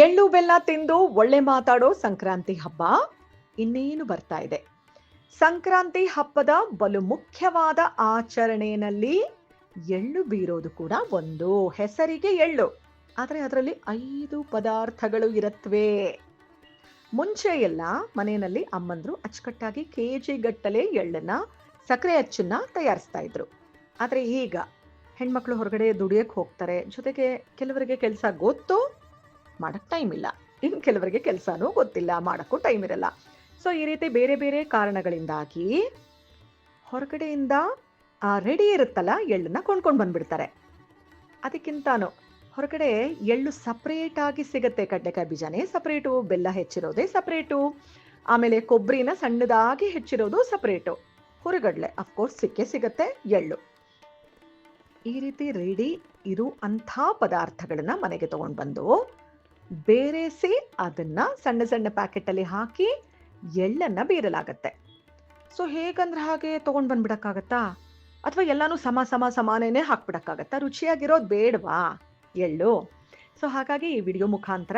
ಎಳ್ಳು ಬೆಲ್ಲ ತಿಂದು ಒಳ್ಳೆ ಮಾತಾಡೋ ಸಂಕ್ರಾಂತಿ ಹಬ್ಬ ಇನ್ನೇನು ಬರ್ತಾ ಇದೆ. ಸಂಕ್ರಾಂತಿ ಹಬ್ಬದ ಬಲು ಮುಖ್ಯವಾದ ಆಚರಣೆಯಲ್ಲಿ ಎಳ್ಳು ಬೀರೋದು ಕೂಡ ಒಂದು. ಹೆಸರಿಗೆ ಎಳ್ಳು, ಆದರೆ ಅದರಲ್ಲಿ 5 ಪದಾರ್ಥಗಳು ಇರತ್ವೆ. ಮುಂಚೆ ಎಲ್ಲ ಮನೆಯಲ್ಲಿ ಅಮ್ಮಂದ್ರು ಅಚ್ಚುಕಟ್ಟಾಗಿ ಕೆಜಿ ಗಟ್ಟಲೆ ಎಳ್ಳನ್ನ, ಸಕ್ಕರೆ ಅಚ್ಚನ್ನ ತಯಾರಿಸ್ತಾ ಇದ್ರು. ಆದರೆ ಈಗ ಹೆಣ್ಮಕ್ಳು ಹೊರಗಡೆ ದುಡಿಯಕ್ಕೆ ಹೋಗ್ತಾರೆ. ಜೊತೆಗೆ ಕೆಲವರಿಗೆ ಕೆಲಸ ಗೊತ್ತು, ಮಾಡಕ್ ಟೈಮ್ ಇಲ್ಲ. ಇನ್ನು ಕೆಲವರಿಗೆ ಕೆಲಸನೂ ಗೊತ್ತಿಲ್ಲ, ಮಾಡಕ್ಕೂ ಟೈಮ್ ಇರಲ್ಲ. ಸೊ ಈ ರೀತಿ ಬೇರೆ ಬೇರೆ ಕಾರಣಗಳಿಂದಾಗಿ ಹೊರಗಡೆಯಿಂದ ರೆಡಿ ಇರುತ್ತಲ್ಲ ಎಳ್ಳನ್ನ ಕೊಂಡ್ಕೊಂಡು ಬಂದ್ಬಿಡ್ತಾರೆ. ಅದಕ್ಕಿಂತಾನು ಹೊರಗಡೆ ಎಳ್ಳು ಸಪ್ರೇಟ್ ಆಗಿ ಸಿಗತ್ತೆ. ಕಡ್ಲೆಕಾಯಿ ಬೀಜನೇ ಸಪ್ರೇಟು, ಬೆಲ್ಲ ಹೆಚ್ಚಿರೋದೇ ಸಪ್ರೇಟು, ಆಮೇಲೆ ಕೊಬ್ಬರಿನ ಸಣ್ಣದಾಗಿ ಹೆಚ್ಚಿರೋದು ಸಪ್ರೇಟು, ಹುರಿಗಡ್ಲೆ ಅಫ್ಕೋರ್ಸ್ ಸಿಕ್ಕೇ ಸಿಗತ್ತೆ, ಎಳ್ಳು. ಈ ರೀತಿ ರೆಡಿ ಇರುವಂಥ ಪದಾರ್ಥಗಳನ್ನ ಮನೆಗೆ ತಗೊಂಡು ಬಂದು ಬೇರೆಸಿ ಅದನ್ನ ಸಣ್ಣ ಸಣ್ಣ ಪ್ಯಾಕೆಟಲ್ಲಿ ಹಾಕಿ ಎಳ್ಳನ್ನ ಬೀರಲಾಗತ್ತೆ. ಸೊ ಹೇಗಂದ್ರೆ ಹಾಗೆ ತಗೊಂಡು ಬಂದ್ಬಿಡಕ್ಕಾಗತ್ತಾ? ಅಥವಾ ಎಲ್ಲಾನು ಸಮಾನೇನೆ ಹಾಕ್ಬಿಡಕ್ಕಾಗತ್ತಾ? ರುಚಿಯಾಗಿರೋದು ಬೇಡವಾ ಎಳ್ಳು? ಸೊ ಹಾಗಾಗಿ ಈ ವಿಡಿಯೋ ಮುಖಾಂತರ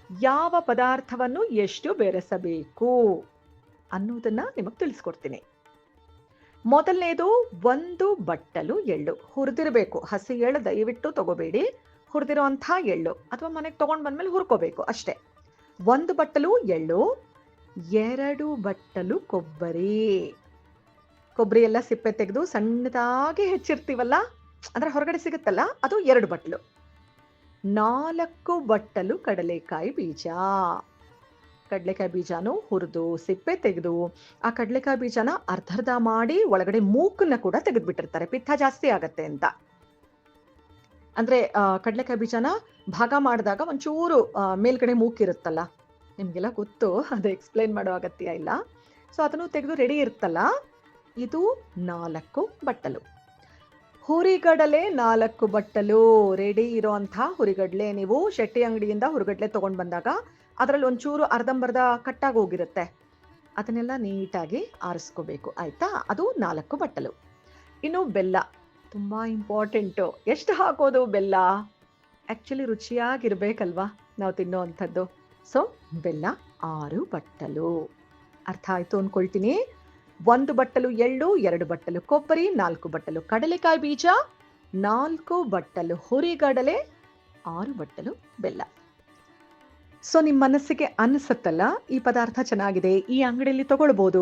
ಯಾವ ಪದಾರ್ಥವನ್ನು ಎಷ್ಟು ಬೆರೆಸಬೇಕು ಅನ್ನೋದನ್ನ ನಿಮಗೆ ತಿಳಿಸ್ಕೊಡ್ತೀನಿ. ಮೊದಲನೇದು, 1 ಬಟ್ಟಲು ಎಳ್ಳು ಹುರಿದಿರಬೇಕು. ಹಸಿ ಎಳ್ಳು ದಯವಿಟ್ಟು ತಗೋಬೇಡಿ, ಹುರಿದಿರುವಂಥ ಎಳ್ಳು ಅಥವಾ ಮನೆಗೆ ತಗೊಂಡು ಬಂದ್ಮೇಲೆ ಹುರ್ಕೋಬೇಕು ಅಷ್ಟೇ. 1 ಬಟ್ಟಲು ಎಳ್ಳು, 2 ಬಟ್ಟಲು ಕೊಬ್ಬರಿ ಎಲ್ಲ ಸಿಪ್ಪೆ ತೆಗೆದು ಸಣ್ಣದಾಗಿ ಹೆಚ್ಚಿರ್ತೀವಲ್ಲ, ಅಂದ್ರೆ ಹೊರಗಡೆ ಸಿಗುತ್ತಲ್ಲ, ಅದು 2 ಬಟ್ಟಲು. 4 ಬಟ್ಟಲು ಕಡಲೆಕಾಯಿ ಬೀಜನೂ ಹುರಿದು ಸಿಪ್ಪೆ ತೆಗೆದು ಆ ಕಡಲೆಕಾಯಿ ಬೀಜನ ಅರ್ಧ ಮಾಡಿ ಒಳಗಡೆ ಮೂಕನ್ನ ಕೂಡ ತೆಗೆದ್ಬಿಟ್ಟಿರ್ತಾರೆ, ಪಿತ್ತ ಜಾಸ್ತಿ ಆಗತ್ತೆ ಅಂತ. ಅಂದ್ರೆ ಕಡಲೆಕಾಯಿ ಬೀಜನ ಭಾಗ ಮಾಡಿದಾಗ ಒಂಚೂರು ಮೇಲ್ಗಡೆ ಮೂಕಿರುತ್ತಲ್ಲ, ನಿಮ್ಗೆಲ್ಲ ಗೊತ್ತು, ಅದು ಎಕ್ಸ್ಪ್ಲೈನ್ ಮಾಡೋ ಅಗತ್ಯ ಇಲ್ಲ. ಸೊ ಅದನ್ನು ತೆಗೆದು ರೆಡಿ ಇರುತ್ತಲ್ಲ, ಇದು 4 ಬಟ್ಟಲು. ಹುರಿಗಡಲೆ 4 ಬಟ್ಟಲು. ರೆಡಿ ಇರೋಂಥ ಹುರಿಗಡ್ಲೆ ನೀವು ಶೆಟ್ಟಿ ಅಂಗಡಿಯಿಂದ ಹುರಿಗಡ್ಲೆ ತಗೊಂಡು ಬಂದಾಗ ಅದರಲ್ಲಿ ಒಂಚೂರು ಅರ್ಧಂಬರ್ಧ ಕಟ್ಟಾಗಿ ಹೋಗಿರುತ್ತೆ, ಅದನ್ನೆಲ್ಲ ನೀಟಾಗಿ ಆರಿಸ್ಕೋಬೇಕು, ಆಯ್ತಾ? ಅದು 4 ಬಟ್ಟಲು. ಇನ್ನು ಬೆಲ್ಲ ತುಂಬಾ ಇಂಪಾರ್ಟೆಂಟು. ಎಷ್ಟು ಹಾಕೋದು ಬೆಲ್ಲ? ಆಕ್ಚುಲಿ ರುಚಿಯಾಗಿರ್ಬೇಕಲ್ವಾ ನಾವು ತಿನ್ನೋ ಅಂಥದ್ದು. ಸೊ ಬೆಲ್ಲ 6 ಬಟ್ಟಲು. ಅರ್ಥ ಆಯ್ತು ಅನ್ಕೊಳ್ತೀನಿ. 1 ಬಟ್ಟಲು ಎಳ್ಳು, 2 ಬಟ್ಟಲು ಕೊಬ್ಬರಿ, 4 ಬಟ್ಟಲು ಕಡಲೆಕಾಯಿ ಬೀಜ, 4 ಬಟ್ಟಲು ಹುರಿಗಡಲೆ, 6 ಬಟ್ಟಲು ಬೆಲ್ಲ. ಸೊ ನಿಮ್ಮ ಮನಸ್ಸಿಗೆ ಅನಿಸುತ್ತಲ್ಲ ಈ ಪದಾರ್ಥ ಚೆನ್ನಾಗಿದೆ, ಈ ಅಂಗಡಿಯಲ್ಲಿ ತಗೊಳ್ಬೋದು.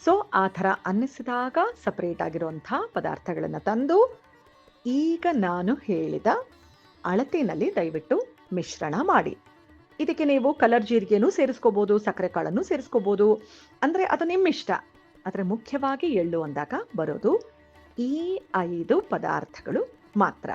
ಸೊ ಆ ಥರ ಅನ್ನಿಸಿದಾಗ ಸಪ್ರೇಟ್ ಆಗಿರುವಂಥ ಪದಾರ್ಥಗಳನ್ನು ತಂದು ಈಗ ನಾನು ಹೇಳಿದ ಅಳತೆಯಲ್ಲಿ ದಯವಿಟ್ಟು ಮಿಶ್ರಣ ಮಾಡಿ. ಇದಕ್ಕೆ ನೀವು ಕಲರ್ ಜೀರಿಗೆನೂ ಸೇರಿಸ್ಕೋಬೋದು, ಸಕ್ಕರೆ ಕಾಳನ್ನು ಸೇರಿಸ್ಕೋಬೋದು, ಅಂದರೆ ಅದು ನಿಮ್ಮ ಇಷ್ಟ. ಆದರೆ ಮುಖ್ಯವಾಗಿ ಎಳ್ಳು ಅಂದಾಗ ಬರೋದು ಈ 5 ಪದಾರ್ಥಗಳು ಮಾತ್ರ.